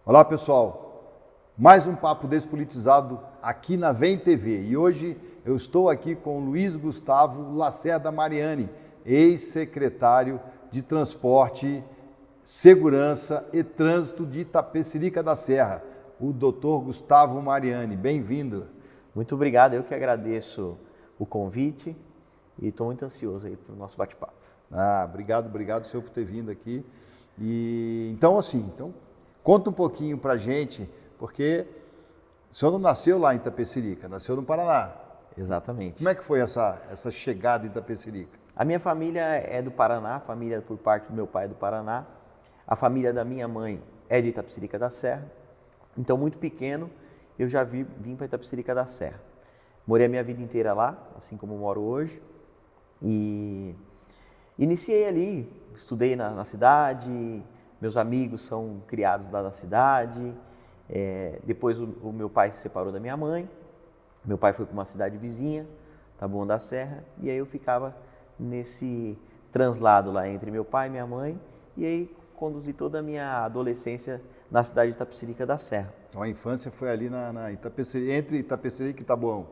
Olá pessoal, mais um Papo Despolitizado aqui na Vem TV e hoje eu estou aqui com o Luiz Gustavo Lacerda Mariani, ex-secretário de Transporte, Segurança e Trânsito de Itapecerica da Serra, o Dr. Gustavo Mariani. Bem-vindo. Muito obrigado, eu que agradeço o convite e estou muito ansioso aí para o nosso bate-papo. Obrigado senhor por ter vindo aqui. Então conta um pouquinho pra gente, porque o senhor não nasceu lá em Itapecerica, nasceu no Paraná. Exatamente. Como é que foi essa chegada em Itapecerica? A minha família é do Paraná, a família por parte do meu pai é do Paraná, a família da minha mãe é de Itapecerica da Serra, então muito pequeno eu já vim para Itapecerica da Serra. Morei a minha vida inteira lá, assim como moro hoje, e iniciei ali, estudei na cidade, meus amigos são criados lá na cidade, depois o meu pai se separou da minha mãe, meu pai foi para uma cidade vizinha, Taboão da Serra, e aí eu ficava nesse translado lá entre meu pai e minha mãe, e aí conduzi toda a minha adolescência na cidade de Itapecerica da Serra. Então a infância foi ali entre Itapecerica e Taboão?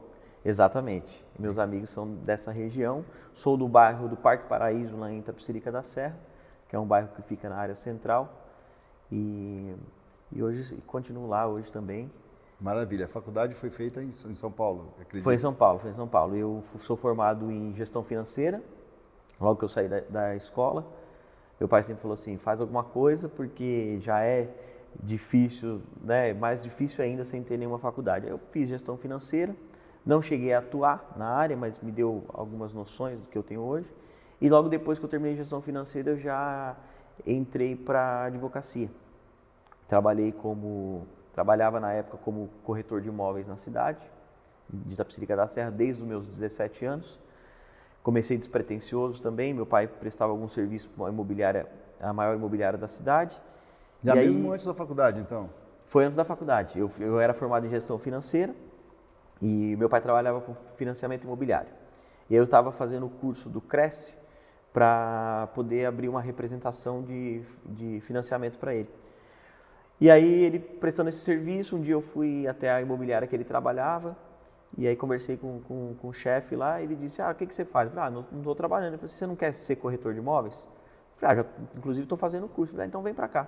Exatamente. Meus amigos são dessa região, sou do bairro do Parque Paraíso, lá em Itapecerica da Serra, que é um bairro que fica na área central, e hoje continuo lá hoje também. Maravilha. A faculdade foi feita em São Paulo, acredito? Foi em São Paulo. Eu sou formado em gestão financeira, logo que eu saí da escola. Meu pai sempre falou assim, faz alguma coisa porque já é difícil, né? Mais difícil ainda sem ter nenhuma faculdade. Eu fiz gestão financeira, não cheguei a atuar na área, mas me deu algumas noções do que eu tenho hoje. E logo depois que eu terminei gestão financeira, eu já entrei para advocacia. Trabalhava na época como corretor de imóveis na cidade, de Itapecerica da Serra, desde os meus 17 anos. Comecei despretensioso também, meu pai prestava algum serviço para a maior imobiliária da cidade. Já mesmo antes da faculdade, então? Foi antes da faculdade. Eu era formado em gestão financeira e meu pai trabalhava com financiamento imobiliário. E aí eu estava fazendo o curso do Cresce para poder abrir uma representação de financiamento para ele. E aí ele prestando esse serviço, um dia eu fui até a imobiliária que ele trabalhava e aí conversei com o chefe lá e ele disse, o que você faz? Eu falei, não estou trabalhando. Ele falou, você não quer ser corretor de imóveis? Eu falei, inclusive estou fazendo o curso. Eu falei, então vem para cá.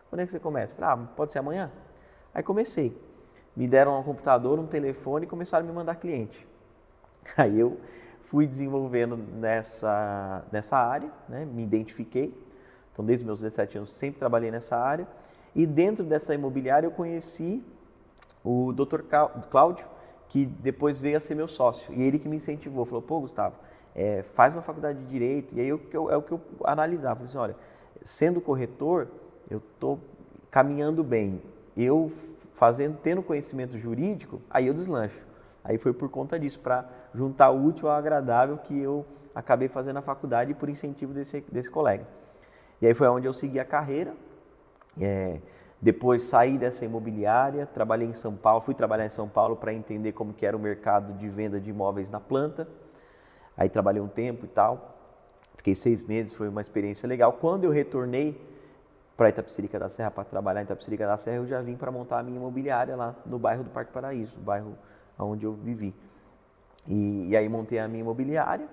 Quando é que você começa? Eu falei, pode ser amanhã? Aí comecei. Me deram um computador, um telefone e começaram a me mandar cliente. Aí eu fui desenvolvendo nessa área, né? Me identifiquei. Então, desde os meus 17 anos, sempre trabalhei nessa área. E dentro dessa imobiliária, eu conheci o Dr. Cláudio, que depois veio a ser meu sócio. E ele que me incentivou. Falou, pô, Gustavo, faz uma faculdade de Direito. E aí é o que eu analisava. Falei assim, olha, sendo corretor, eu estou caminhando bem. Eu tendo conhecimento jurídico, aí eu deslancho. Aí foi por conta disso, para juntar o útil ao agradável, que eu acabei fazendo a faculdade por incentivo desse colega. E aí foi onde eu segui a carreira. Depois saí dessa imobiliária, fui trabalhar em São Paulo para entender como que era o mercado de venda de imóveis na planta. Aí trabalhei um tempo e tal. Fiquei 6 meses, foi uma experiência legal. Quando eu retornei para Itapecerica da Serra, para trabalhar em Itapecerica da Serra, eu já vim para montar a minha imobiliária lá no bairro do Parque Paraíso, o bairro onde eu vivi. E aí montei a minha imobiliária,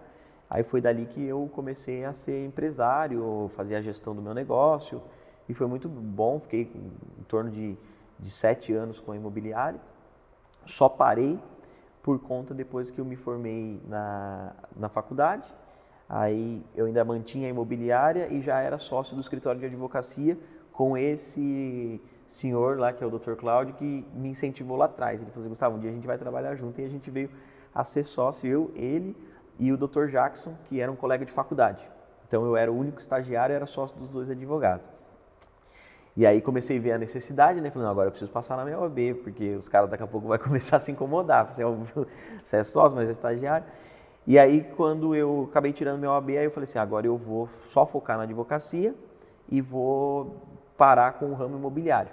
aí foi dali que eu comecei a ser empresário, fazer a gestão do meu negócio, e foi muito bom, fiquei em torno de 7 anos com a imobiliária, só parei por conta depois que eu me formei na faculdade. Aí eu ainda mantinha a imobiliária e já era sócio do escritório de advocacia com esse senhor lá, que é o Dr. Cláudio, que me incentivou lá atrás. Ele falou assim, Gustavo, um dia a gente vai trabalhar junto, e a gente veio a ser sócio, ele e o Dr. Jackson, que era um colega de faculdade. Então eu era o único estagiário, era sócio dos 2 advogados. E aí comecei a ver a necessidade, né? Falei, não, agora eu preciso passar na minha OAB, porque os caras daqui a pouco vão começar a se incomodar. Você é sócio, mas é estagiário. E aí, quando eu acabei tirando meu OAB, aí eu falei assim, agora eu vou só focar na advocacia e vou parar com o ramo imobiliário.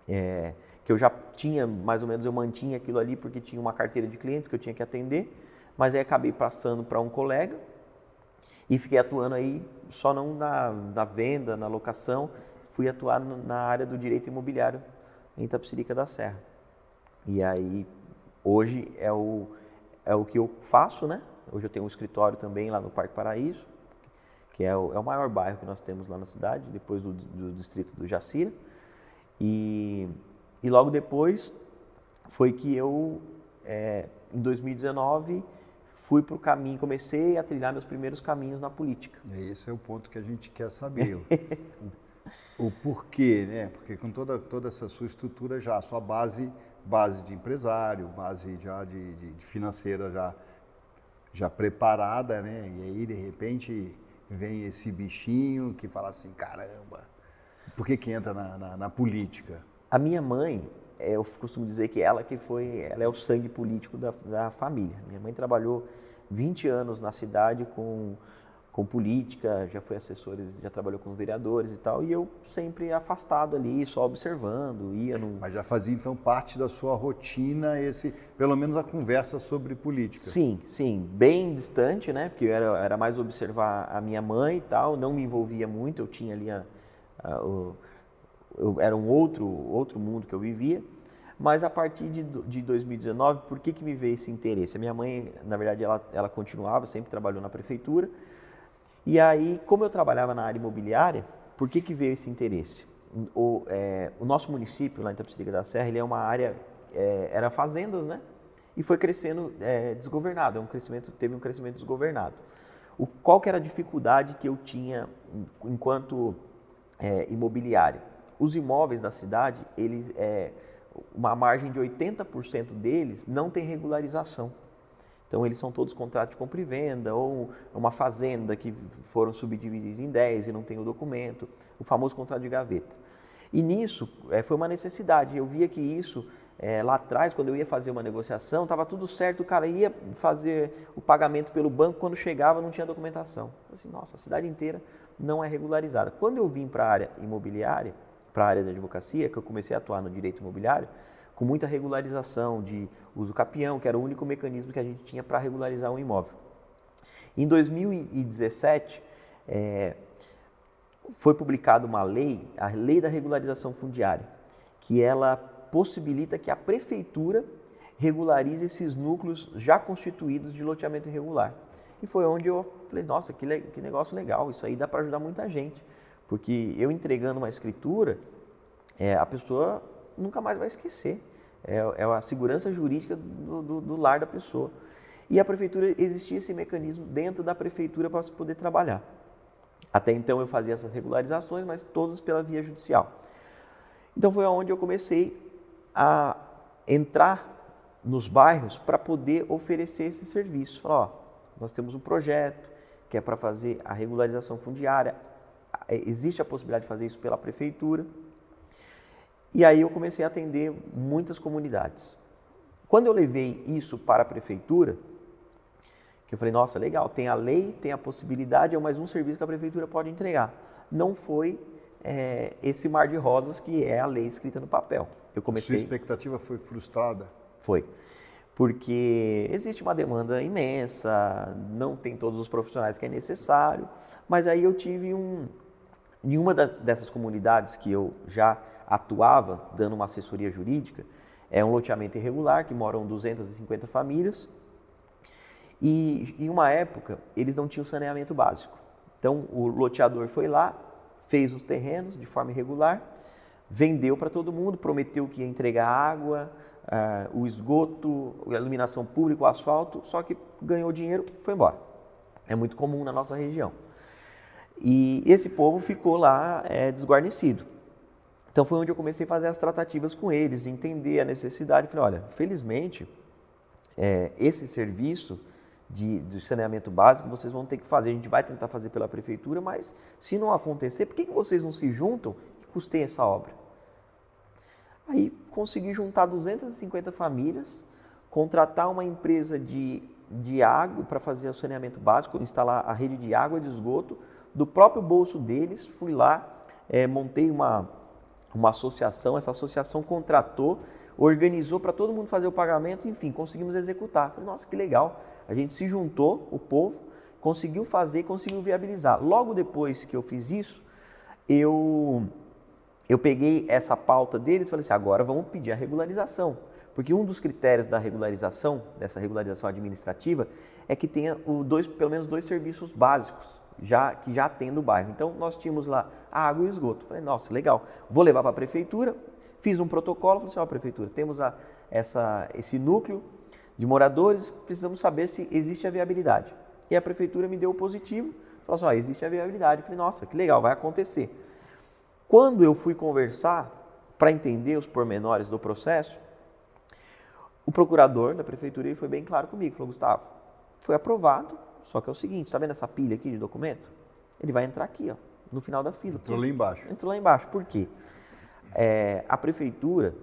Que eu já tinha, mais ou menos, eu mantinha aquilo ali porque tinha uma carteira de clientes que eu tinha que atender, mas aí acabei passando para um colega e fiquei atuando aí só não na venda, na locação, fui atuar na área do direito imobiliário em Itapecerica da Serra. E aí, hoje é o que eu faço, né? Hoje eu tenho um escritório também lá no Parque Paraíso, que é o maior bairro que nós temos lá na cidade, depois do distrito do Jacira. E logo depois foi que eu, em 2019, fui para o caminho, comecei a trilhar meus primeiros caminhos na política. Esse é o ponto que a gente quer saber. O porquê, né? Porque com toda essa sua estrutura já, a sua base de empresário, base já de financeira já preparada, né? E aí, de repente, vem esse bichinho que fala assim, caramba, por que entra na política? A minha mãe, eu costumo dizer que ela é o sangue político da família. Minha mãe trabalhou 20 anos na cidade com política, já foi assessora, já trabalhou com vereadores e tal, e eu sempre afastado ali, só observando, ia no... Mas já fazia então parte da sua rotina pelo menos a conversa sobre política? Sim, bem distante, né, porque eu era mais observar a minha mãe e tal, não me envolvia muito, eu tinha ali era um outro mundo que eu vivia, mas a partir de 2019, por que me veio esse interesse? A minha mãe, na verdade, ela continuava, sempre trabalhou na prefeitura. E aí, como eu trabalhava na área imobiliária, por que veio esse interesse? O nosso município, lá em Itapecerica da Serra, ele é uma área, era fazendas, né? E foi crescendo desgovernado, teve um crescimento desgovernado. Qual que era a dificuldade que eu tinha enquanto imobiliário? Os imóveis da cidade, uma margem de 80% deles não tem regularização. Então, eles são todos contratos de compra e venda, ou uma fazenda que foram subdivididos em 10 e não tem o documento, o famoso contrato de gaveta. E nisso, foi uma necessidade. Eu via que isso, lá atrás, quando eu ia fazer uma negociação, estava tudo certo, o cara ia fazer o pagamento pelo banco, quando chegava não tinha documentação. Eu assim, nossa, a cidade inteira não é regularizada. Quando eu vim para a área imobiliária, para a área da advocacia, que eu comecei a atuar no direito imobiliário, com muita regularização de uso capião, que era o único mecanismo que a gente tinha para regularizar um imóvel. Em 2017, foi publicada uma lei, a Lei da Regularização Fundiária, que ela possibilita que a prefeitura regularize esses núcleos já constituídos de loteamento irregular. E foi onde eu falei, nossa, que negócio legal, isso aí dá para ajudar muita gente. Porque eu entregando uma escritura, a pessoa nunca mais vai esquecer. É a segurança jurídica do lar da pessoa. E a prefeitura, existia esse mecanismo dentro da prefeitura para se poder trabalhar. Até então eu fazia essas regularizações, mas todas pela via judicial. Então foi onde eu comecei a entrar nos bairros para poder oferecer esse serviço. Falar, nós temos um projeto que é para fazer a regularização fundiária, existe a possibilidade de fazer isso pela prefeitura. E aí eu comecei a atender muitas comunidades. Quando eu levei isso para a prefeitura, que eu falei, nossa, legal, tem a lei, tem a possibilidade, é mais um serviço que a prefeitura pode entregar. Não foi esse mar de rosas que é a lei escrita no papel. A sua expectativa foi frustrada? Foi, porque existe uma demanda imensa, não tem todos os profissionais que é necessário, mas aí eu tive em uma dessas comunidades que eu já atuava, dando uma assessoria jurídica, é um loteamento irregular, que moram 250 famílias, e em uma época eles não tinham saneamento básico. Então o loteador foi lá, fez os terrenos de forma irregular, vendeu para todo mundo, prometeu que ia entregar água, o esgoto, a iluminação pública, o asfalto, só que ganhou dinheiro e foi embora. É muito comum na nossa região. E esse povo ficou lá desguarnecido. Então foi onde eu comecei a fazer as tratativas com eles, entender a necessidade. Falei, olha, felizmente, esse serviço de saneamento básico vocês vão ter que fazer. A gente vai tentar fazer pela prefeitura, mas se não acontecer, por que vocês não se juntam e custeiem essa obra? Aí consegui juntar 250 famílias, contratar uma empresa de água para fazer o saneamento básico, instalar a rede de água e de esgoto, do próprio bolso deles. Fui lá, montei uma associação, essa associação contratou, organizou para todo mundo fazer o pagamento, enfim, conseguimos executar. Falei, nossa, que legal, a gente se juntou, o povo, conseguiu fazer, conseguiu viabilizar. Logo depois que eu fiz isso, eu eu peguei essa pauta deles e falei assim, agora vamos pedir a regularização. Porque um dos critérios da regularização, dessa regularização administrativa, é que tenha pelo menos 2 serviços básicos que já atendem o bairro. Então, nós tínhamos lá a água e o esgoto. Falei, nossa, legal, vou levar para a prefeitura, fiz um protocolo, falei assim, ó, prefeitura, temos esse núcleo de moradores, precisamos saber se existe a viabilidade. E a prefeitura me deu o positivo, falou assim, ó, existe a viabilidade. Falei, nossa, que legal, vai acontecer. Quando eu fui conversar para entender os pormenores do processo, o procurador da prefeitura ele foi bem claro comigo, falou, Gustavo, foi aprovado, só que é o seguinte, está vendo essa pilha aqui de documento? Ele vai entrar aqui, ó, no final da fila. Entrou lá embaixo. Entrou lá embaixo, por quê? A prefeitura,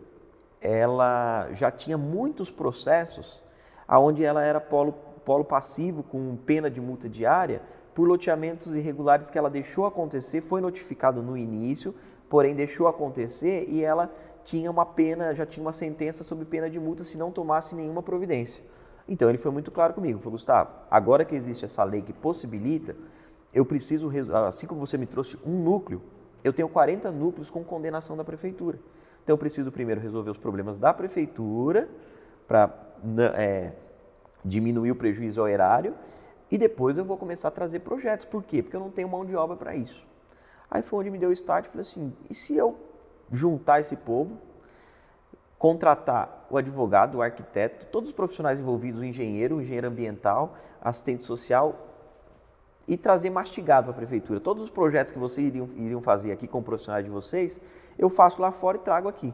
ela já tinha muitos processos onde ela era polo passivo com pena de multa diária por loteamentos irregulares que ela deixou acontecer, foi notificada no início, porém deixou acontecer e ela tinha uma pena, já tinha uma sentença sob pena de multa se não tomasse nenhuma providência. Então ele foi muito claro comigo, falou, Gustavo, agora que existe essa lei que possibilita, eu preciso, assim como você me trouxe um núcleo, eu tenho 40 núcleos com condenação da prefeitura. Então eu preciso primeiro resolver os problemas da prefeitura para diminuir o prejuízo ao erário e depois eu vou começar a trazer projetos. Por quê? Porque eu não tenho mão de obra para isso. Aí foi onde me deu o start, falei assim, e se eu juntar esse povo, contratar o advogado, o arquiteto, todos os profissionais envolvidos, o engenheiro ambiental, assistente social e trazer mastigado para a prefeitura. Todos os projetos que vocês iriam fazer aqui com o profissional de vocês, eu faço lá fora e trago aqui.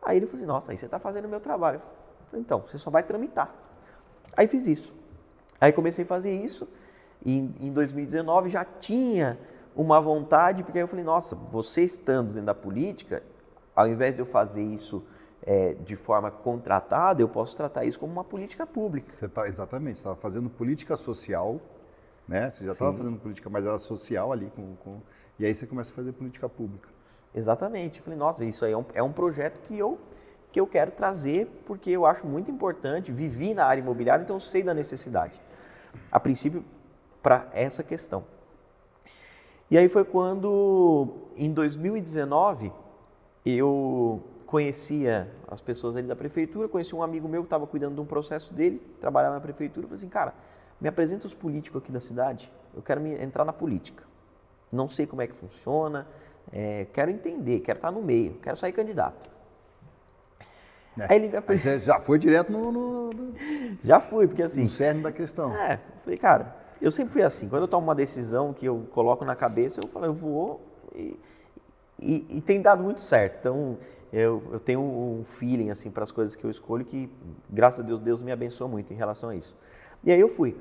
Aí ele falou assim, nossa, aí você está fazendo o meu trabalho. Eu falei, então, você só vai tramitar. Aí fiz isso. Aí comecei a fazer isso e em 2019 já tinha uma vontade, porque aí eu falei, nossa, você estando dentro da política, ao invés de eu fazer isso de forma contratada, eu posso tratar isso como uma política pública. Exatamente, você estava fazendo política social, né? Você já estava fazendo política, mas era social ali, e aí você começa a fazer política pública. Exatamente. Eu falei, nossa, isso aí é um projeto que eu quero trazer, porque eu acho muito importante, vivi na área imobiliária, então eu sei da necessidade. A princípio, para essa questão. E aí foi quando, em 2019, eu conhecia as pessoas ali da prefeitura, conheci um amigo meu que estava cuidando de um processo dele, trabalhava na prefeitura, eu falei assim, cara, me apresenta os políticos aqui da cidade, eu quero entrar na política. Não sei como é que funciona, quero entender, quero estar no meio, quero sair candidato. Aí ele me apresentou. Aí você já foi direto Já fui, porque assim... No cerne da questão. Eu falei, cara, eu sempre fui assim, quando eu tomo uma decisão que eu coloco na cabeça, eu falo, eu vou e tem dado muito certo. Então, eu tenho um feeling assim para as coisas que eu escolho que, graças a Deus, Deus me abençoa muito em relação a isso. E aí eu fui,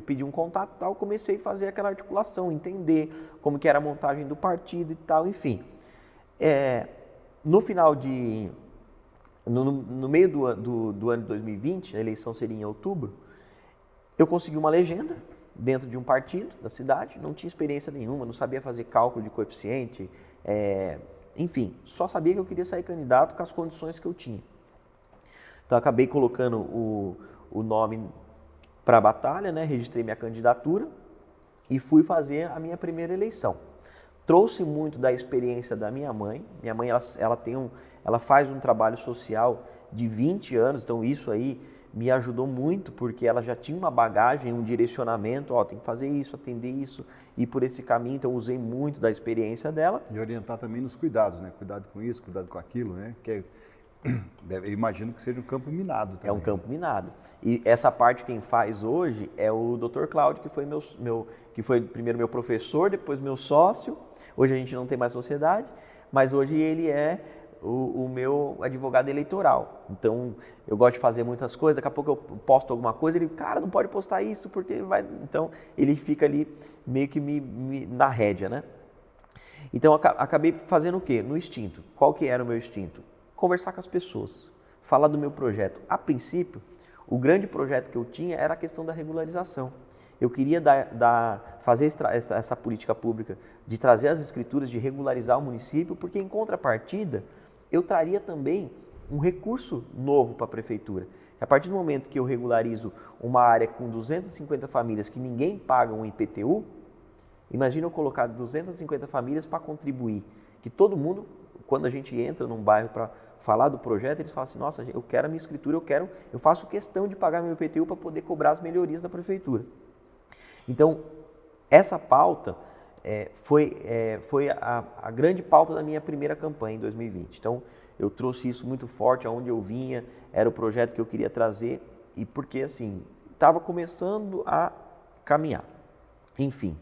pedi um contato e tal, comecei a fazer aquela articulação, entender como que era a montagem do partido e tal, enfim. No final no meio do ano de 2020, a eleição seria em outubro, eu consegui uma legenda dentro de um partido da cidade, não tinha experiência nenhuma, não sabia fazer cálculo de coeficiente, enfim, só sabia que eu queria sair candidato com as condições que eu tinha. Então, acabei colocando o nome para a batalha, né? Registrei minha candidatura e fui fazer a minha primeira eleição. Trouxe muito da experiência da minha mãe. Minha mãe ela faz um trabalho social de 20 anos, então isso aí me ajudou muito, porque ela já tinha uma bagagem, um direcionamento, tem que fazer isso, atender isso, ir por esse caminho, então usei muito da experiência dela. E orientar também nos cuidados, né? Cuidado com isso, cuidado com aquilo, né? Eu imagino que seja um campo minado também. É um campo minado. E essa parte quem faz hoje é o Dr. Cláudio, que foi que foi primeiro meu professor, depois meu sócio. Hoje a gente não tem mais sociedade, mas hoje ele é o meu advogado eleitoral. Então, eu gosto de fazer muitas coisas, daqui a pouco eu posto alguma coisa, ele, cara, não pode postar isso, porque vai... Então, ele fica ali meio que na rédea, né? Então, acabei fazendo o quê? No instinto. Qual que era o meu instinto? Conversar com as pessoas, falar do meu projeto. A princípio, o grande projeto que eu tinha era a questão da regularização. Eu queria fazer essa política pública de trazer as escrituras, de regularizar o município, porque em contrapartida, eu traria também um recurso novo para a prefeitura. A partir do momento que eu regularizo uma área com 250 famílias que ninguém paga um IPTU, Imagina eu colocar 250 famílias para contribuir, que todo mundo, quando a gente entra num bairro para falar do projeto, eles falam assim, nossa, eu quero a minha escritura, eu faço questão de pagar meu IPTU para poder cobrar as melhorias da prefeitura. Então, essa pauta foi a grande pauta da minha primeira campanha em 2020. Então, eu trouxe isso muito forte aonde eu vinha, era o projeto que eu queria trazer, e porque assim, estava começando a caminhar. Enfim,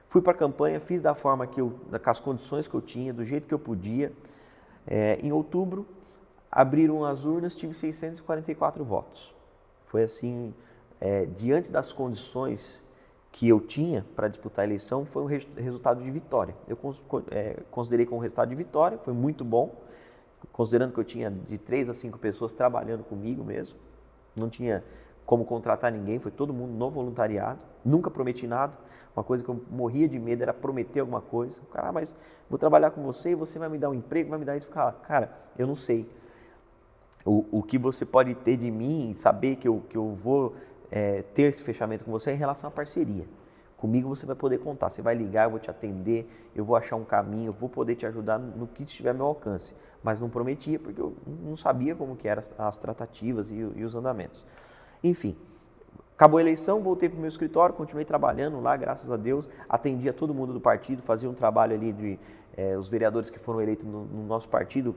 fui para a campanha, fiz da forma com as condições que eu tinha, do jeito que eu podia. Em outubro, abriram as urnas, tive 644 votos. Foi assim, diante das condições que eu tinha para disputar a eleição, foi um resultado de vitória. Eu considerei como resultado de vitória, foi muito bom, considerando que eu tinha de 3 a 5 pessoas trabalhando comigo mesmo, não tinha como contratar ninguém, foi todo mundo no voluntariado, nunca prometi nada, uma coisa que eu morria de medo era prometer alguma coisa, cara, mas vou trabalhar com você, você vai me dar um emprego, vai me dar isso, cara, eu não sei, o que você pode ter de mim, saber que eu vou ter esse fechamento com você é em relação à parceria. Comigo você vai poder contar, você vai ligar, eu vou te atender, eu vou achar um caminho, eu vou poder te ajudar no que estiver ao meu alcance. Mas não prometia porque eu não sabia como que eram as tratativas e os andamentos. Enfim, acabou a eleição, voltei para o meu escritório, continuei trabalhando lá, graças a Deus, atendia todo mundo do partido, fazia um trabalho ali os vereadores que foram eleitos no nosso partido,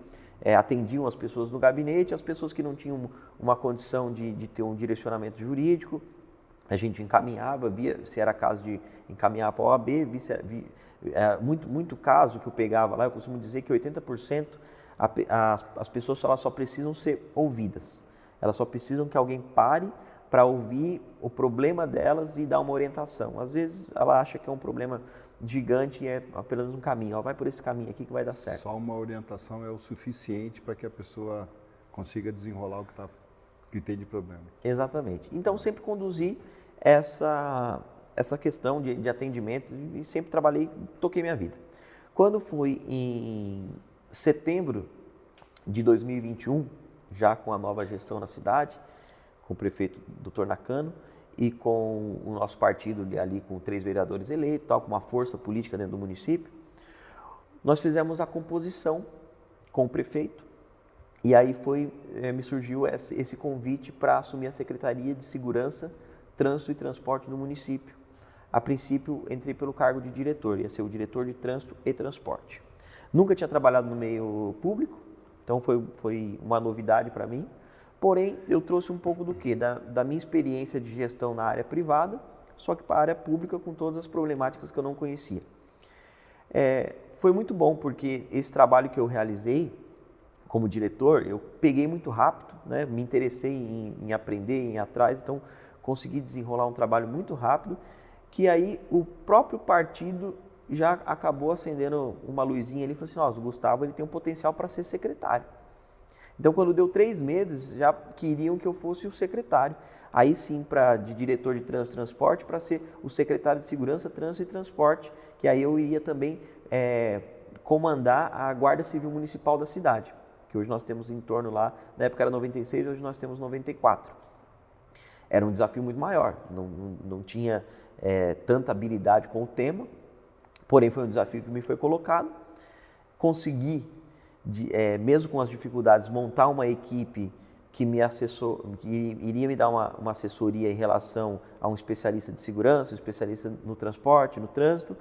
atendiam as pessoas no gabinete, as pessoas que não tinham uma condição de ter um direcionamento jurídico, a gente encaminhava, via se era caso de encaminhar para a OAB, muito caso que eu pegava lá, eu costumo dizer que 80% as pessoas só precisam ser ouvidas, elas só precisam que alguém pare para ouvir o problema delas e dar uma orientação. Às vezes ela acha que é um problema gigante e é apenas um caminho, vai por esse caminho aqui que vai dar certo. Só uma orientação é o suficiente para que a pessoa consiga desenrolar o que tem de problema. Exatamente. Então sempre conduzi essa questão de atendimento e sempre trabalhei, toquei minha vida. Quando foi em setembro de 2021, já com a nova gestão na cidade, com o prefeito Dr. Nakano e com o nosso partido ali com 3 vereadores eleitos, com uma força política dentro do município, nós fizemos a composição com o prefeito e aí me surgiu esse convite para assumir a Secretaria de Segurança, Trânsito e Transporte do município. A princípio, entrei pelo cargo de diretor, ia ser o diretor de Trânsito e Transporte. Nunca tinha trabalhado no meio público, então foi uma novidade para mim. Porém, eu trouxe um pouco do quê? Da minha experiência de gestão na área privada, só que para a área pública com todas as problemáticas que eu não conhecia. Foi muito bom, porque esse trabalho que eu realizei como diretor, eu peguei muito rápido, né? Me interessei em aprender, em ir atrás, então consegui desenrolar um trabalho muito rápido, que aí o próprio partido já acabou acendendo uma luzinha ali e falou assim, nossa, o Gustavo ele tem um potencial para ser secretário. Então, quando deu 3 meses, já queriam que eu fosse o secretário. Aí sim, de diretor de Trânsito e Transporte, para ser o secretário de Segurança, Trânsito e Transporte, que aí eu iria também comandar a Guarda Civil Municipal da cidade, que hoje nós temos em torno lá, na época era 96, hoje nós temos 94. Era um desafio muito maior, não tinha tanta habilidade com o tema, porém foi um desafio que me foi colocado. Consegui, mesmo com as dificuldades, montar uma equipe que iria me dar uma assessoria em relação a um especialista de segurança, um especialista no transporte, no trânsito.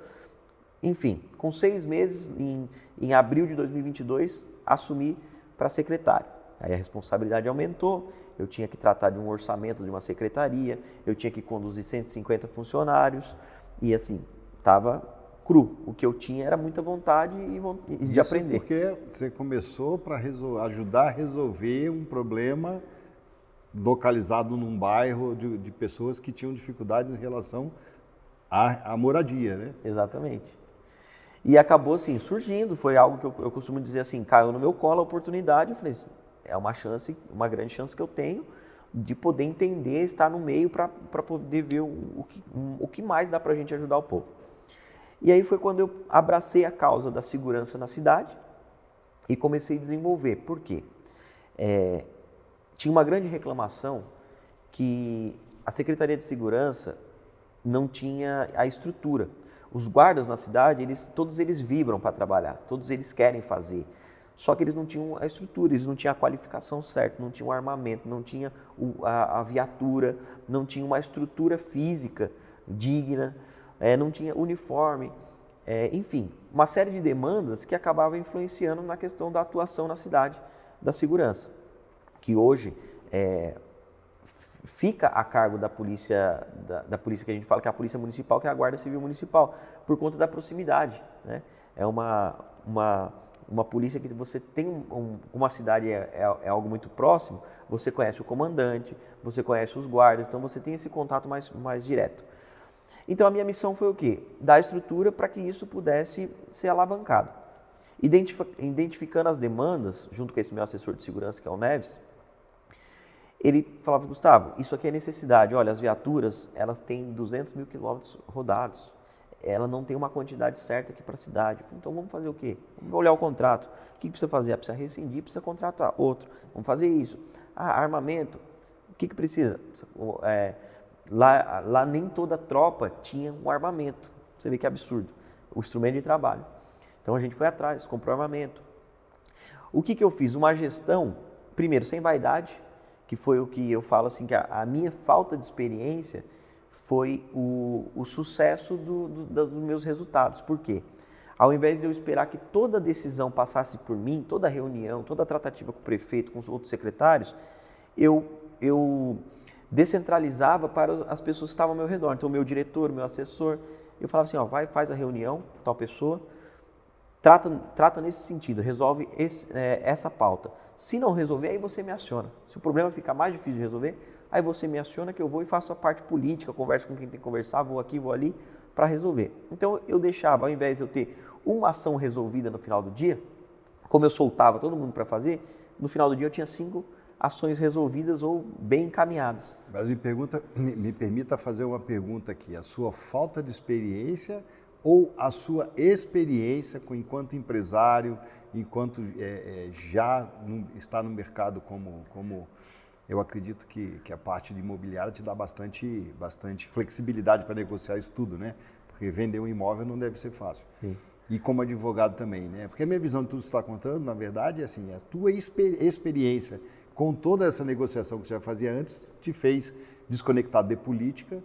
Enfim, com 6 meses, em abril de 2022, assumi para secretário. Aí a responsabilidade aumentou, eu tinha que tratar de um orçamento de uma secretaria, eu tinha que conduzir 150 funcionários e assim, estava cru. O que eu tinha era muita vontade de aprender. Porque você começou para ajudar a resolver um problema localizado num bairro de pessoas que tinham dificuldades em relação à moradia, né? Exatamente. E acabou assim, surgindo, foi algo que eu costumo dizer assim, caiu no meu colo a oportunidade, eu falei assim, é uma grande chance que eu tenho de poder entender, estar no meio para poder ver o que mais dá para a gente ajudar o povo. E aí foi quando eu abracei a causa da segurança na cidade e comecei a desenvolver. Por quê? Tinha uma grande reclamação que a Secretaria de Segurança não tinha a estrutura. Os guardas na cidade, todos eles vibram para trabalhar, todos eles querem fazer. Só que eles não tinham a estrutura, eles não tinham a qualificação certa, não tinham o armamento, não tinham a viatura, não tinham uma estrutura física digna, não tinha uniforme, enfim, uma série de demandas que acabavam influenciando na questão da atuação na cidade, da segurança, que hoje fica a cargo da polícia, da polícia que a gente fala que é a polícia municipal, que é a Guarda Civil Municipal, por conta da proximidade, né? É uma polícia que você tem, uma cidade é algo muito próximo, você conhece o comandante, você conhece os guardas, então você tem esse contato mais direto. Então a minha missão foi o quê? Dar estrutura para que isso pudesse ser alavancado. Identificando as demandas, junto com esse meu assessor de segurança, que é o Neves, ele falava: Gustavo, isso aqui é necessidade, olha, as viaturas, elas têm 200 mil quilômetros rodados, ela não tem uma quantidade certa aqui para a cidade. Então vamos fazer o quê? Vamos olhar o contrato. O que precisa fazer? Precisa rescindir, precisa contratar outro. Vamos fazer isso. Armamento. O que precisa? Lá nem toda tropa tinha um armamento. Você vê que absurdo. O instrumento de trabalho. Então a gente foi atrás, comprou armamento. O que eu fiz? Uma gestão, primeiro, sem vaidade, que foi o que eu falo assim, que a minha falta de experiência foi o sucesso dos meus resultados. Por quê? Ao invés de eu esperar que toda decisão passasse por mim, toda reunião, toda tratativa com o prefeito, com os outros secretários, eu descentralizava para as pessoas que estavam ao meu redor. Então, o meu diretor, o meu assessor, eu falava assim, faz a reunião, tal pessoa, trata nesse sentido, resolve essa pauta. Se não resolver, aí você me aciona. Se o problema ficar mais difícil de resolver, aí você me aciona que eu vou e faço a parte política, converso com quem tem que conversar, vou aqui, vou ali, para resolver. Então eu deixava, ao invés de eu ter uma ação resolvida no final do dia, como eu soltava todo mundo para fazer, no final do dia eu tinha 5 ações resolvidas ou bem encaminhadas. Mas me permita fazer uma pergunta aqui. A sua falta de experiência ou a sua experiência enquanto empresário, enquanto já está no mercado como eu acredito que a parte de imobiliária te dá bastante flexibilidade para negociar isso tudo, né? Porque vender um imóvel não deve ser fácil. Sim. E como advogado também, né? Porque a minha visão de tudo que você está contando, na verdade, é assim, a tua experiência com toda essa negociação que você já fazia antes, te fez desconectado de política,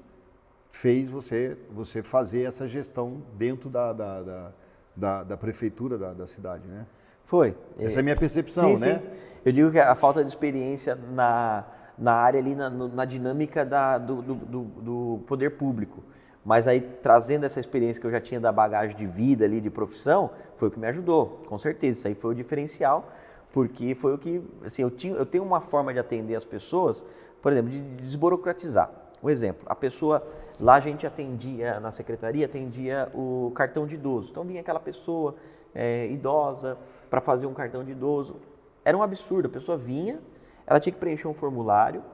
fez você fazer essa gestão dentro da prefeitura da cidade, né? Foi. Essa é a minha percepção, sim, né? Sim. Eu digo que a falta de experiência na área ali, na dinâmica do poder público. Mas aí, trazendo essa experiência que eu já tinha da bagagem de vida ali, de profissão, foi o que me ajudou, com certeza. Isso aí foi o diferencial, porque foi o que, assim, eu tenho uma forma de atender as pessoas, por exemplo, de desburocratizar. Um exemplo, a pessoa, lá a gente atendia, na secretaria, atendia o cartão de idoso. Então vinha aquela pessoa idosa para fazer um cartão de idoso. Era um absurdo, a pessoa vinha, ela tinha que preencher um formulário.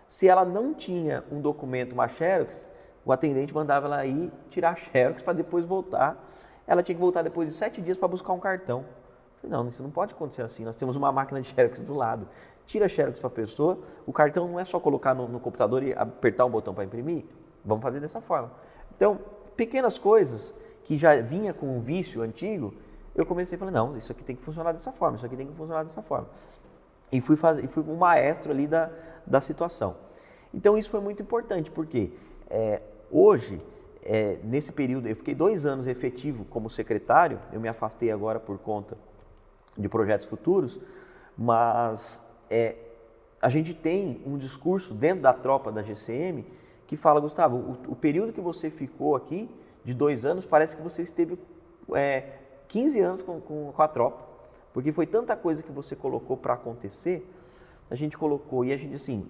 Se ela não tinha um documento, uma xerox, o atendente mandava ela ir tirar a xerox para depois voltar. Ela tinha que voltar depois de 7 dias para buscar um cartão. Eu falei, não, isso não pode acontecer assim, nós temos uma máquina de xerox do lado. Tira a xerox para a pessoa, o cartão não é só colocar no computador e apertar um botão para imprimir, vamos fazer dessa forma. Então, pequenas coisas que já vinha com um vício antigo, eu comecei a falar, não, isso aqui tem que funcionar dessa forma, isso aqui tem que funcionar dessa forma. E fui um maestro ali da situação. Então, isso foi muito importante, porque hoje, nesse período, eu fiquei 2 anos efetivo como secretário, eu me afastei agora por conta de projetos futuros, mas a gente tem um discurso dentro da tropa da GCM que fala, Gustavo, o período que você ficou aqui, de 2 anos, parece que você esteve 15 anos com a tropa, porque foi tanta coisa que você colocou para acontecer, a gente colocou, e a gente assim,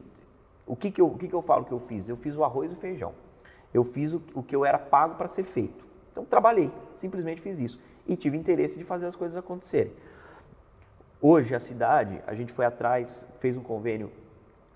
o que eu falo que eu fiz? Eu fiz o arroz e o feijão, eu fiz o que eu era pago para ser feito, então trabalhei, simplesmente fiz isso, e tive interesse de fazer as coisas acontecerem. Hoje, a cidade, a gente foi atrás, fez um convênio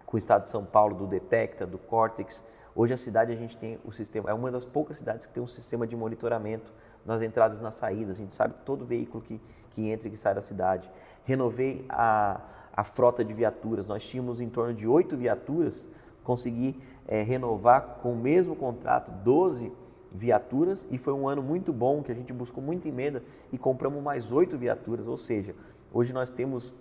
com o Estado de São Paulo, do Detecta, do Cortex. Hoje, a cidade, a gente tem o sistema, é uma das poucas cidades que tem um sistema de monitoramento nas entradas e nas saídas. A gente sabe todo veículo que entra e que sai da cidade. Renovei a frota de viaturas. Nós tínhamos em torno de 8 viaturas, consegui renovar com o mesmo contrato 12 viaturas e foi um ano muito bom que a gente buscou muita emenda e compramos mais 8 viaturas, ou seja, hoje nós temos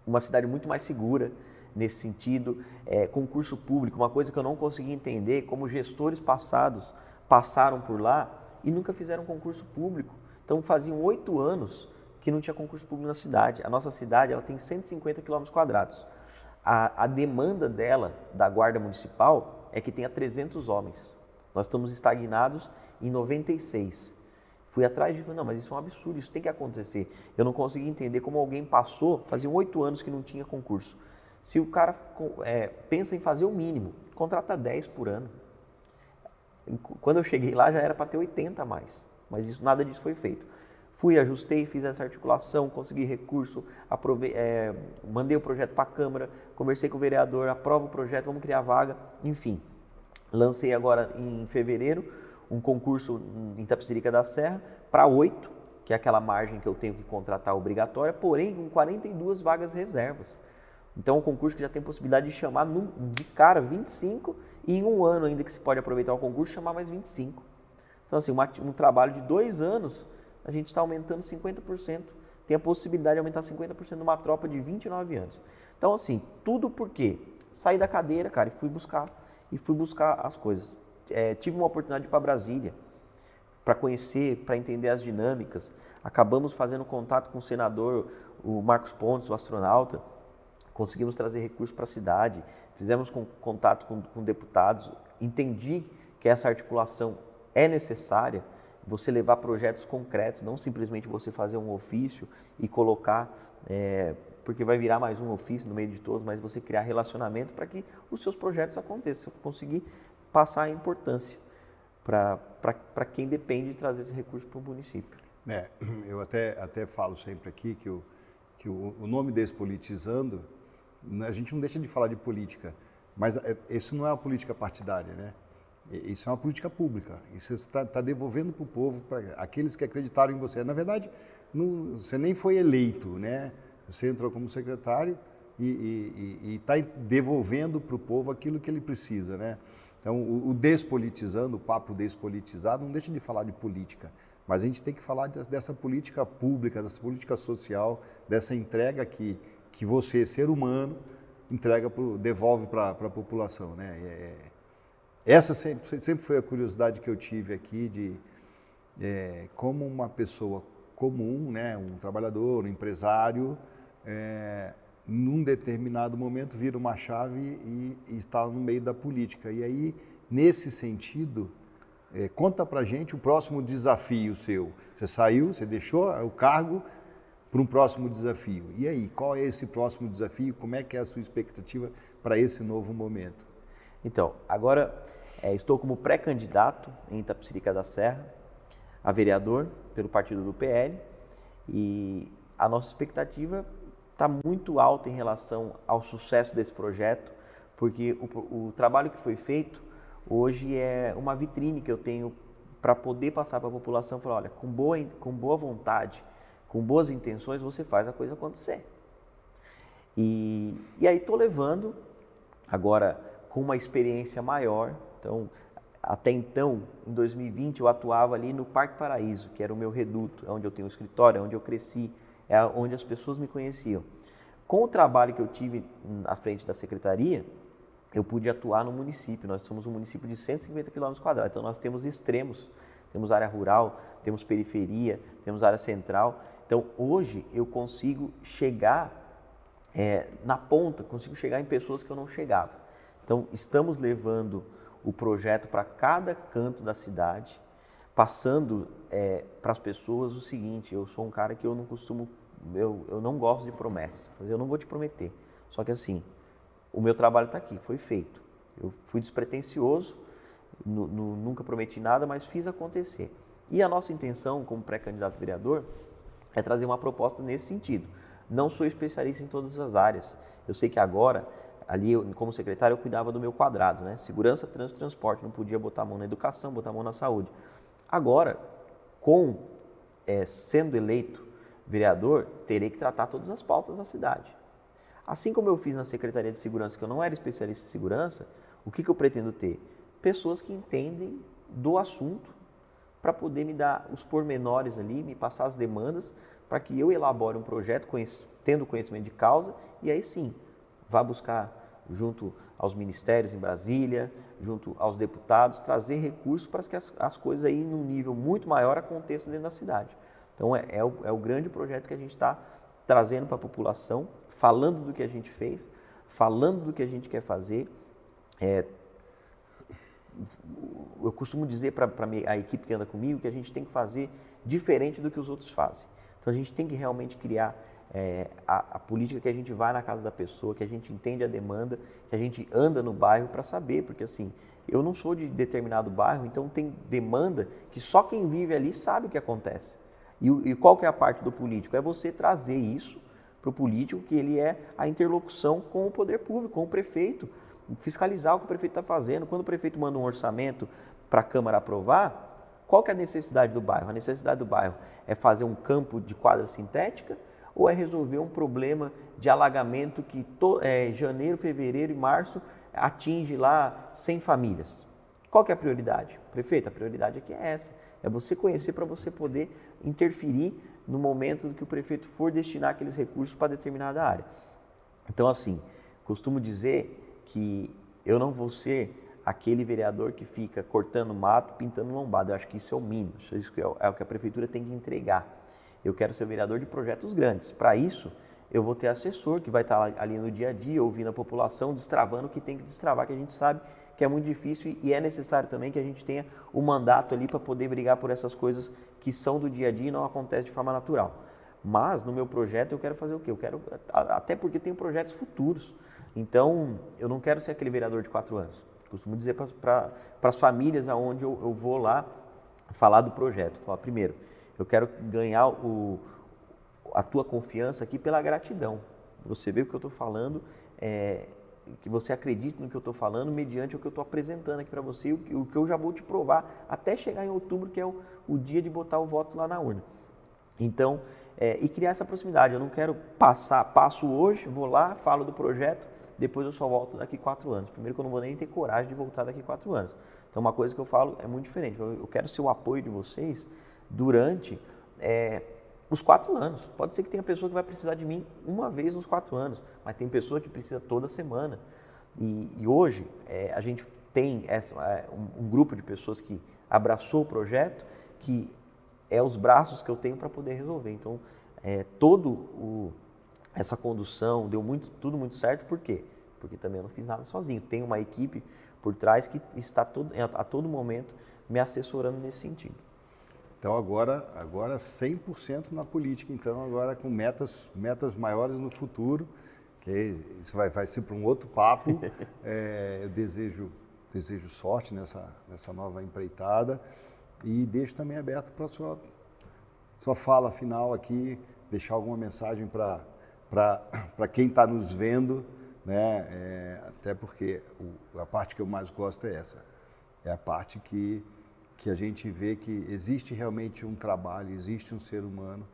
uma cidade muito mais segura nesse sentido, concurso público, uma coisa que eu não consegui entender, como gestores passados passaram por lá e nunca fizeram concurso público. Então faziam 8 anos que não tinha concurso público na cidade. A nossa cidade ela tem 150 km². A demanda dela, da Guarda Municipal, é que tenha 300 homens. Nós estamos estagnados em 96. Fui atrás de, não, mas isso é um absurdo, isso tem que acontecer. Eu não consegui entender como alguém passou, faziam 8 anos que não tinha concurso. Se o cara pensa em fazer o mínimo, contrata 10 por ano. Quando eu cheguei lá já era para ter 80 a mais, mas nada disso foi feito. Fui, ajustei, fiz essa articulação, consegui recurso, mandei o projeto para a Câmara, conversei com o vereador, aprova o projeto, vamos criar vaga, enfim. Lancei agora em fevereiro um concurso em Itapecerica da Serra para 8, que é aquela margem que eu tenho que contratar obrigatória, porém com 42 vagas reservas. Então, é um concurso que já tem possibilidade de chamar de cara 25 e em um ano ainda que se pode aproveitar o concurso, chamar mais 25. Então, assim, um trabalho de 2 anos, a gente está aumentando 50%. Tem a possibilidade de aumentar 50% numa tropa de 29 anos. Então, assim, tudo por quê? Saí da cadeira, cara, e fui buscar as coisas. Tive uma oportunidade de ir para Brasília, para conhecer, para entender as dinâmicas. Acabamos fazendo contato com o senador, o Marcos Pontes, o astronauta. Conseguimos trazer recursos para a cidade, fizemos contato com deputados, entendi que essa articulação é necessária, você levar projetos concretos, não simplesmente você fazer um ofício e colocar, porque vai virar mais um ofício no meio de todos, mas você criar relacionamento para que os seus projetos aconteçam, conseguir passar a importância para quem depende de trazer esse recurso para o município. Eu até falo sempre aqui que o nome Despolitizando, a gente não deixa de falar de política, mas isso não é uma política partidária, né? Isso é uma política pública. Isso você está devolvendo para o povo, para aqueles que acreditaram em você. Na verdade, você nem foi eleito, né? Você entrou como secretário e está devolvendo para o povo aquilo que ele precisa, né? Então, o Despolitizando, o papo despolitizado, não deixa de falar de política, mas a gente tem que falar dessa política pública, dessa política social, dessa entrega que você, ser humano, devolve para a população, né? Essa sempre foi a curiosidade que eu tive aqui de como uma pessoa comum, né, um trabalhador, um empresário, num determinado momento vira uma chave e está no meio da política. E aí, nesse sentido, conta pra gente o próximo desafio seu. Você saiu, você deixou o cargo para um próximo desafio. E aí, qual é esse próximo desafio? Como é que é a sua expectativa para esse novo momento? Então, agora estou como pré-candidato em Itapecerica da Serra, a vereador pelo partido do PL, e a nossa expectativa está muito alta em relação ao sucesso desse projeto, porque o trabalho que foi feito hoje é uma vitrine que eu tenho para poder passar para a população e falar, olha, com boa vontade, com boas intenções, você faz a coisa acontecer. E aí estou levando, agora com uma experiência maior, então, até então, em 2020, eu atuava ali no Parque Paraíso, que era o meu reduto, onde eu tenho um escritório, onde eu cresci, onde as pessoas me conheciam. Com o trabalho que eu tive à frente da secretaria, eu pude atuar no município. Nós somos um município de 150 km², então nós temos extremos, temos área rural, temos periferia, temos área central. Então, hoje eu consigo chegar na ponta, consigo chegar em pessoas que eu não chegava. Então, estamos levando o projeto para cada canto da cidade, passando para as pessoas o seguinte: eu sou um cara que eu não costumo, eu não gosto de promessas, eu não vou te prometer. Só que assim, o meu trabalho está aqui, foi feito. Eu fui despretensioso, nunca prometi nada, mas fiz acontecer. E a nossa intenção, como pré-candidato vereador, é trazer uma proposta nesse sentido. Não sou especialista em todas as áreas. Eu sei que agora, ali, como secretário, eu cuidava do meu quadrado, né? Segurança, trânsito e transporte. Não podia botar a mão na educação, botar a mão na saúde. Agora, sendo eleito vereador, terei que tratar todas as pautas da cidade. Assim como eu fiz na Secretaria de Segurança, que eu não era especialista em segurança, o que eu pretendo ter? pessoas que entendem do assunto para poder me dar os pormenores ali, me passar as demandas, para que eu elabore um projeto tendo conhecimento de causa e aí sim, vá buscar junto aos ministérios em Brasília, junto aos deputados, trazer recursos para que as coisas aí num nível muito maior aconteçam dentro da cidade. Então é o grande projeto que a gente está trazendo para a população, falando do que a gente fez, falando do que a gente quer fazer. Eu costumo dizer para a equipe que anda comigo que a gente tem que fazer diferente do que os outros fazem. Então a gente tem que realmente criar a política que a gente vai na casa da pessoa, que a gente entende a demanda, que a gente anda no bairro para saber, porque assim, eu não sou de determinado bairro, então tem demanda que só quem vive ali sabe o que acontece. E qual que é a parte do político? É você trazer isso para o político, que ele é a interlocução com o poder público, com o prefeito, fiscalizar o que o prefeito está fazendo. Quando o prefeito manda um orçamento para a Câmara aprovar, qual que é a necessidade do bairro? A necessidade do bairro é fazer um campo de quadra sintética ou é resolver um problema de alagamento que janeiro, fevereiro e março atinge lá 100 famílias? Qual que é a prioridade? Prefeito, a prioridade aqui é essa. É você conhecer para você poder interferir no momento que o prefeito for destinar aqueles recursos para determinada área. Então, assim, costumo dizer que eu não vou ser aquele vereador que fica cortando mato, pintando lombada. Eu acho que isso é o mínimo, isso é o que a prefeitura tem que entregar. Eu quero ser vereador de projetos grandes. Para isso, eu vou ter assessor que vai estar ali no dia a dia, ouvindo a população, destravando o que tem que destravar, que a gente sabe que é muito difícil e é necessário também que a gente tenha o mandato ali para poder brigar por essas coisas que são do dia a dia e não acontecem de forma natural. Mas no meu projeto eu quero fazer o quê? Eu quero, até porque tenho projetos futuros. Então, eu não quero ser aquele vereador de 4 anos. Costumo dizer para as famílias aonde eu vou lá falar do projeto. Falar, primeiro, eu quero ganhar a tua confiança aqui pela gratidão. Você vê o que eu estou falando, que você acredite no que eu estou falando mediante o que eu estou apresentando aqui para você, o que eu já vou te provar até chegar em outubro, que é o dia de botar o voto lá na urna. Então, e criar essa proximidade. Eu não quero passo hoje, vou lá, falo do projeto, depois eu só volto daqui 4 anos. Primeiro que eu não vou nem ter coragem de voltar daqui 4 anos. Então, uma coisa que eu falo é muito diferente. Eu quero ser o apoio de vocês durante os 4 anos. Pode ser que tenha pessoa que vai precisar de mim uma vez nos 4 anos, mas tem pessoa que precisa toda semana. E hoje a gente tem um grupo de pessoas que abraçou o projeto, que é os braços que eu tenho para poder resolver. Então, essa condução deu tudo muito certo. Por quê? Porque também eu não fiz nada sozinho. Tem uma equipe por trás que está a todo momento me assessorando nesse sentido. Então agora 100% na política, então agora com metas maiores no futuro, que isso vai ser para um outro papo. Eu desejo sorte nessa nova empreitada e deixo também aberto para a sua fala final aqui, deixar alguma mensagem para quem está nos vendo, né? Até porque a parte que eu mais gosto é essa, é a parte que a gente vê que existe realmente um trabalho, existe um ser humano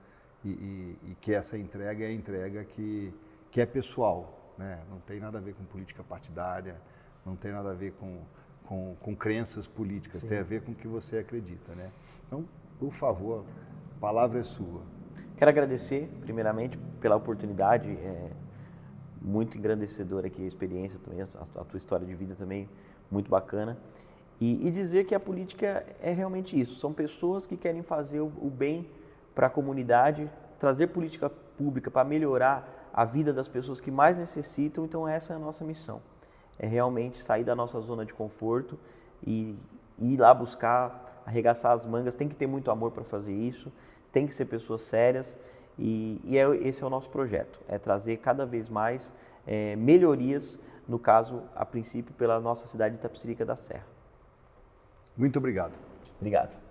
e que essa entrega é a entrega que é pessoal, né? Não tem nada a ver com política partidária, não tem nada a ver com crenças políticas, Sim. Tem a ver com o que você acredita, né? Então, por favor, a palavra é sua. Quero agradecer, primeiramente, pela oportunidade, muito engrandecedora aqui a experiência também, a tua história de vida também, muito bacana. E dizer que a política é realmente isso, são pessoas que querem fazer o bem para a comunidade, trazer política pública para melhorar a vida das pessoas que mais necessitam, então essa é a nossa missão. É realmente sair da nossa zona de conforto e ir lá buscar, arregaçar as mangas, tem que ter muito amor para fazer isso, tem que ser pessoas sérias esse é o nosso projeto, é trazer cada vez mais melhorias, no caso, a princípio, pela nossa cidade de Itapecerica da Serra. Muito obrigado. Obrigado.